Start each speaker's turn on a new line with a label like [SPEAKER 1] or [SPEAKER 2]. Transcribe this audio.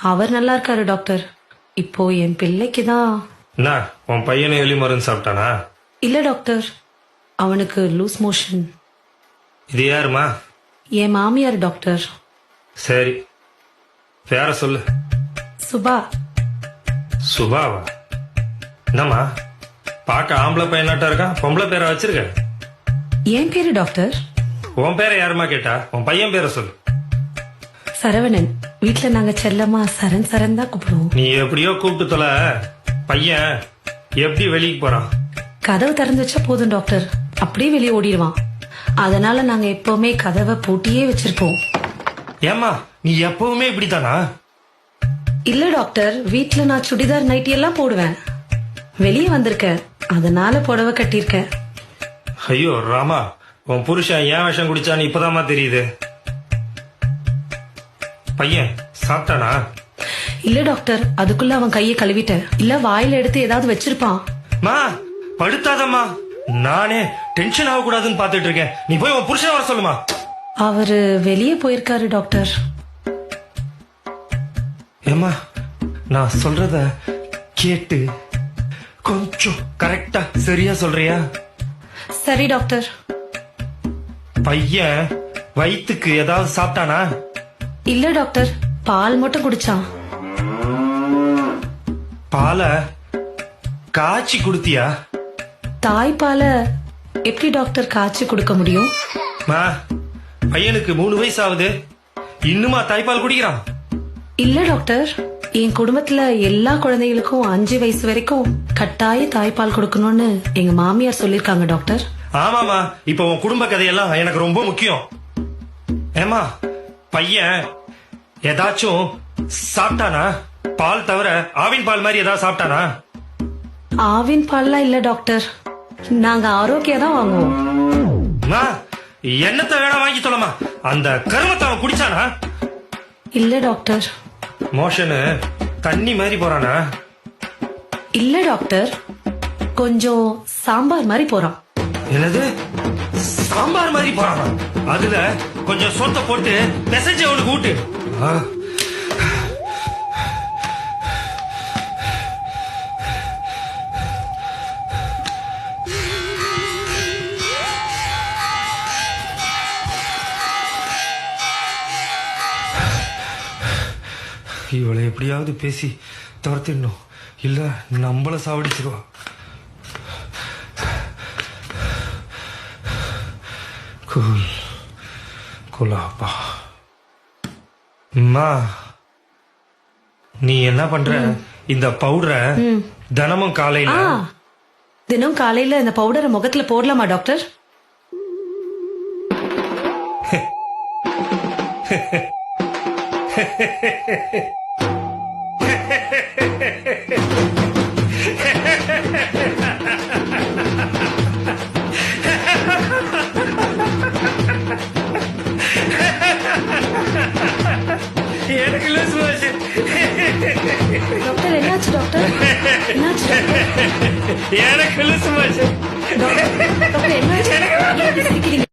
[SPEAKER 1] அவர் நல்லா இருக்காரு டாக்டர். இப்போ என் பிள்ளைக்கு தான்.
[SPEAKER 2] என்ன உன் பையனை எலி மருந்து சாப்பிட்டானா?
[SPEAKER 1] இல்ல டாக்டர், அவனுக்கு லூஸ் மோஷன்.
[SPEAKER 2] இது யாருமா?
[SPEAKER 1] என் மாமியார் டாக்டர்.
[SPEAKER 2] சரி, பேர சொல்லு.
[SPEAKER 1] சுபா.
[SPEAKER 2] சுபாவா? என்னம்மா பார்க்க ஆம்பளை பையனாட்டா இருக்கா, பொம்பளை பேரை வச்சிருக்க?
[SPEAKER 1] என் பேரு டாக்டர்.
[SPEAKER 2] உன் பேரை யாருமா கேட்டா? உன் பையன் பேரை சொல்லு.
[SPEAKER 1] சரவணன். வீட்டுல நாங்க செல்லமா சரண் சரண் தான் கூப்பிடுவோம்.
[SPEAKER 2] நீ எப்படியோ கூப்பிட்டு தொலை. பையன் எப்படி வெளியே போறான்?
[SPEAKER 1] கதவு திறந்து வச்சா போதும் டாக்டர், அப்படியே வெளியே ஓடிடுவான். அதனால நாங்க எப்பவுமே கதவை பூட்டியே வச்சிருப்போம்.
[SPEAKER 2] ஏமா நீ எப்பவுமே இப்படித்தானா?
[SPEAKER 1] இல்ல டாக்டர், வீட்டுல நான் சுடிதார் நைட்டி எல்லாம் போடுவேன். வெளியே வந்திருக்கேன், அதனால புடவை கட்டியிருக்கேன்.
[SPEAKER 2] ஐயோ ராமா, உன் புருஷன் ஏன் விஷம் குடிச்சான்னு இப்பதாம்மா தெரியுது. பையன் சாப்பிட்டானா?
[SPEAKER 1] இல்ல டாக்டர், அதுக்குள்ள அவன் கையை கழுவிட்டேன். இல்ல வாயில எடுத்து ஏதாவது வச்சிருப்பான்.
[SPEAKER 2] மா படுத்தாதம்மா, நானே டென்ஷன் ஆக கூடாதுன்னு பாத்துட்டு இருக்கேன். நீ போய் உன் புருஷன் வர சொல்லுமா.
[SPEAKER 1] அவரு வெளியே போயிருக்காரு டாக்டர்.
[SPEAKER 2] ஏமா நான் சொல்றத கேட்டு கொஞ்சம் கரெக்டா சரியா சொல்றியா?
[SPEAKER 1] சரி டாக்டர்.
[SPEAKER 2] பையன் வயிற்றுக்கு ஏதாவது சாப்பிட்டானா?
[SPEAKER 1] இல்ல டாக்டர், பால் மட்டும் குடிச்சான்.
[SPEAKER 2] பாலை காய்ச்சி குடுத்தியா?
[SPEAKER 1] தாய்ப்பால எப்படி டாக்டர் காய்ச்சி கொடுக்க முடியும்?
[SPEAKER 2] மா பையனுக்கு 3 வயசு ஆகுது, இன்னுமா தாய்ப்பால் குடிக்கிறான்?
[SPEAKER 1] இல்ல டாக்டர், என் குடும்பத்துல எல்லா குழந்தைகளுக்கும் 5 வயசு வரைக்கும் கட்டாய தாய்ப்பால் கொடுக்கணும்னு எங்க மாமியார் சொல்லிருக்காங்க டாக்டர்.
[SPEAKER 2] ஆமாமா, இப்ப உன் குடும்ப கதையெல்லாம் எனக்கு ரொம்ப முக்கியம். ஏமா பையன் ஏதாச்சும் சாப்பிட்டானா? பால் தவிர ஆவின் பால் மாதிரி ஏதாவது சாப்பிட்டானா?
[SPEAKER 1] ஆவின் பால்லாம் இல்ல டாக்டர், நாங்க ஆரோக்கியம் தான் வாங்குவோம்.
[SPEAKER 2] என்னத்த வேணா வாங்கி சொல்லமா, அந்த கருமத்தை அவன் குடிச்சானா?
[SPEAKER 1] இல்ல டாக்டர்.
[SPEAKER 2] மோஷனு தண்ணி மாதிரி போறானா?
[SPEAKER 1] இல்ல டாக்டர், கொஞ்சம் சாம்பார் மாதிரி போறான்.
[SPEAKER 2] என்னது சாம்பார் மாதிரி போறானா? அதுல கொஞ்சம் சொத்தை போட்டு மெசேஜ் அவனுக்கு ஊட்டு. இவளை எப்படியாவது பேசி துரத்திடணும், இல்ல நம்மள சாவடிச்சிருவா. குலாப்பா அம்மா, நீ என்ன பண்ற? இந்த பவுடரை தினமும் காலையில
[SPEAKER 1] தினம் காலையில இந்த பவுடரை முகத்துல போடலாமா டாக்டர்?
[SPEAKER 2] எனக்கு
[SPEAKER 1] டாக்டர் என்னாச்சு டாக்டர்? என்னாச்சு டாக்டர்?
[SPEAKER 2] எனக்கு
[SPEAKER 1] டாக்டர் என்னாச்சு?